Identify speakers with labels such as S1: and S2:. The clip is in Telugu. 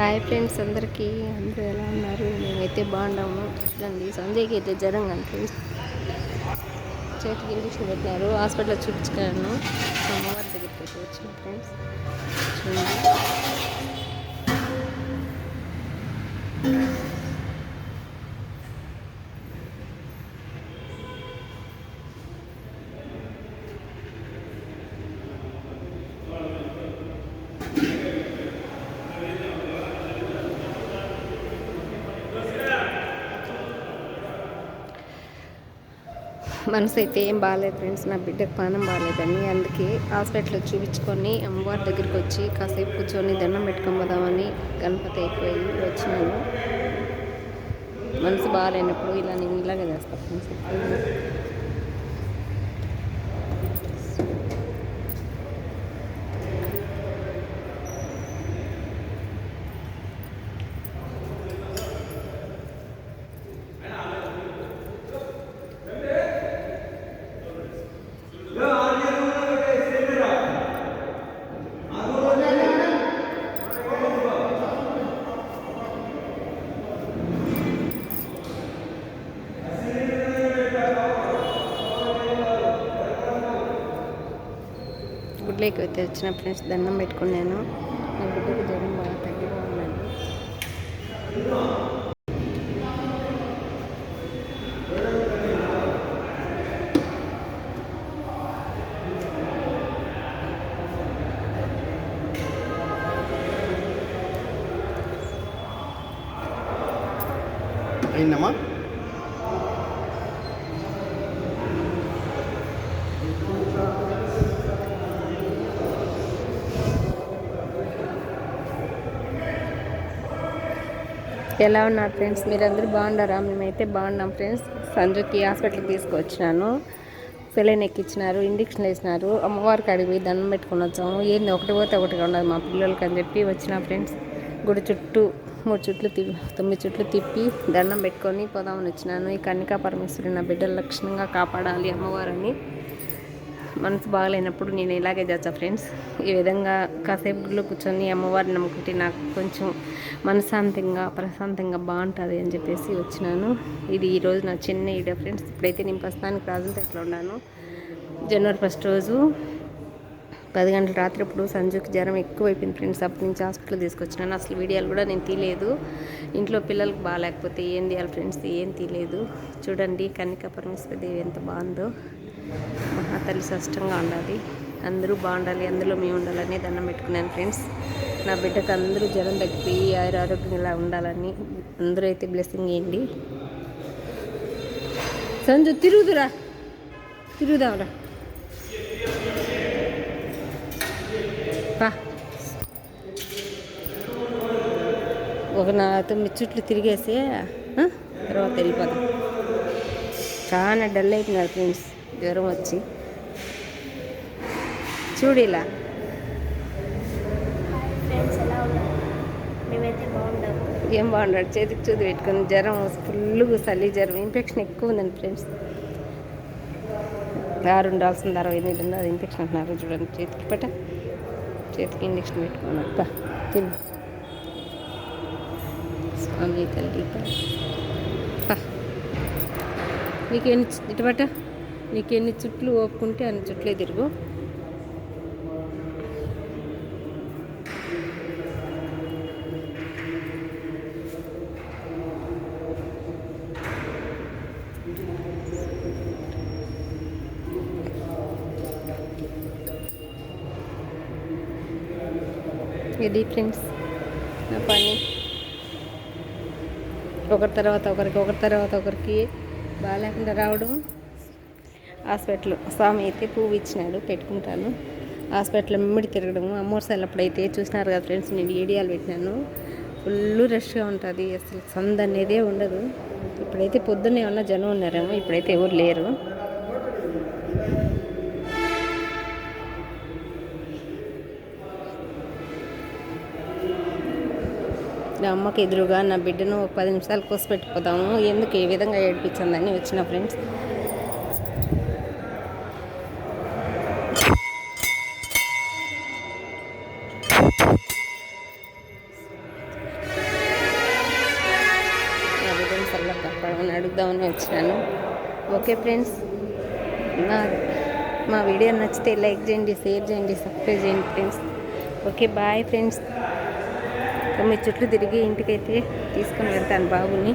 S1: హాయ్ ఫ్రెండ్స్ అందరికీ అందరూ ఎలా ఉన్నారు? మేమైతే బాగున్నాము. చూడండి, సంజయ్కి అయితే జ్వరం కానీ ఫ్రెండ్స్ చేతికి ఇంజక్షన్ పెట్టినారు. హాస్పిటల్లో చూపించుకున్నాను. అమ్మవారి దగ్గరికి అయితే వచ్చిన ఫ్రెండ్స్ చూడండి. మనసు అయితే ఏం బాగాలేదు ఫ్రెండ్స్, నా బిడ్డకు పానం బాగాలేదని. అందుకే హాస్పిటల్లో చూపించుకొని అమ్మవారి దగ్గరికి వచ్చి కాసేపు కూర్చొని దండం పెట్టుకోమదామని గణపతి అయిపోయి వచ్చినాను. మనసు బాగాలేనప్పుడు నేను ఇలాగే చేస్తాను ఫ్రెండ్స్. గుడ్లోకి అయితే వచ్చిన ఫ్రెండ్స్ దండం పెట్టుకున్నాను. నా బిడ్డకు జ్వరం బాగా తగ్గిగా ఉన్నాను.
S2: అయిందమ్మా.
S1: ఎలా ఉన్నారు ఫ్రెండ్స్? మీరందరూ బాగున్నారా? మేమైతే బాగున్నాం ఫ్రెండ్స్. సంజుకి హాస్పిటల్కి తీసుకొచ్చినాను. సెలైన్ ఎక్కించినారు, ఇంజక్షన్లు వేసినారు. అమ్మవారికి అడిగి దండం పెట్టుకుని వచ్చాము. ఏంది ఒకటి పోతే ఒకటిగా ఉండదు మా పిల్లలకి అని చెప్పి వచ్చిన ఫ్రెండ్స్. గుడి చుట్టూ 9 చుట్లు తిప్పి దండం పెట్టుకొని పోదామని వచ్చినాను. ఈ కన్నికా పరమేశ్వరి నా బిడ్డలు లక్షణంగా కాపాడాలి అమ్మవారిని. మనసు బాగలేనప్పుడు నేను ఇలాగే చేస్తా ఫ్రెండ్స్. ఈ విధంగా కాసేపు గుడిలో కూర్చొని అమ్మవారిని నమ్ముకుంటే నాకు కొంచెం మనశాంతంగా ప్రశాంతంగా బాగుంటుంది అని చెప్పేసి వచ్చినాను. ఇది ఈరోజు నా చిన్న వీడియో ఫ్రెండ్స్. ఇప్పుడైతే నేను ప్రస్తుతానికి రాజంపేటలో ఉన్నాను. జనవరి 1 రోజు 10 గంటల రాత్రి ఇప్పుడు సంజుకి జ్వరం ఎక్కువైపోయింది ఫ్రెండ్స్. అప్పటి నుంచి హాస్పిటల్ తీసుకొచ్చినాను. అసలు వీడియోలు కూడా నేను తీయలేదు. ఇంట్లో పిల్లలకు బాగాలేకపోతే ఏం తీయాలి ఫ్రెండ్స్, ఏం తీయలేదు. చూడండి కన్నికా పరమేశ్వరి దేవి ఎంత బాగుందో. మహాతల్లి స్పష్టంగా ఉండాలి, అందరూ బాగుండాలి, అందులో మేము ఉండాలని దండం పెట్టుకున్నాను ఫ్రెండ్స్. నా బిడ్డకు అందరూ జ్వరం తగ్గిపోయి ఆరోగ్యం ఇలా ఉండాలని అందరూ అయితే బ్లెస్సింగ్ ఇవ్వండి. సంజు తిరుగుదాంరా ఒక 9 చుట్లు తిరిగేసి తర్వాత వెళ్ళిపోదాం. చాలా డల్ అయిపోయినారు ఫ్రెండ్స్ జ్వరం వచ్చి. చూడు ఇలా ఏం బాగున్నాడు, చేతికి చూది పెట్టుకుని జ్వరం ఫుల్గా చలి జ్వరం ఇన్ఫెక్షన్ ఎక్కువ ఉందండి ఫ్రెండ్స్. 6 ఉండాల్సింది 60 ఉంది, అది ఇన్ఫెక్షన్ అంటున్నారు. చూడండి చేతికి ఇంజక్షన్ పెట్టుకున్నాను. తిరుగు స్వామి తల్లి నీకెన్ని చుట్లు ఓపుకుంటే అన్ని చుట్లే తిరుగు. ఇది ఫ్రెండ్స్ నా పని. ఒకరి తర్వాత ఒకరికి బాగాలేకుండా రావడం. హాస్పిటల్ స్వామి అయితే పువ్వు ఇచ్చినాడు, పెట్టుకుంటాను. హాస్పిటల్ మిమ్మడి తిరగడము. అమ్మోర్సాలు అప్పుడైతే చూసినారు కదా ఫ్రెండ్స్, నేను ఏడియాలు పెట్టినాను. ఫుల్ రష్గా ఉంటుంది, అసలు సంద అనేదే ఉండదు. ఇప్పుడైతే పొద్దున్నే ఏమన్నా జనం ఉన్నారేమో, ఇప్పుడైతే ఎవరు లేరు. నా అమ్మకి ఎదురుగా నా బిడ్డను 10 నిమిషాలు కోసి పెట్టిపోతాము. ఎందుకు ఏ విధంగా ఏడిపించిందని వచ్చిన ఫ్రెండ్స్. చేద్దామని అడుగుదామని వచ్చినాను. ఓకే ఫ్రెండ్స్, మా వీడియో నచ్చితే లైక్ చేయండి, షేర్ చేయండి, సబ్స్క్రైబ్ చేయండి ఫ్రెండ్స్. Okay bye friends. మీ చుట్టూ తిరిగి ఇంటికైతే తీసుకొని వెళ్తాను బాబుని.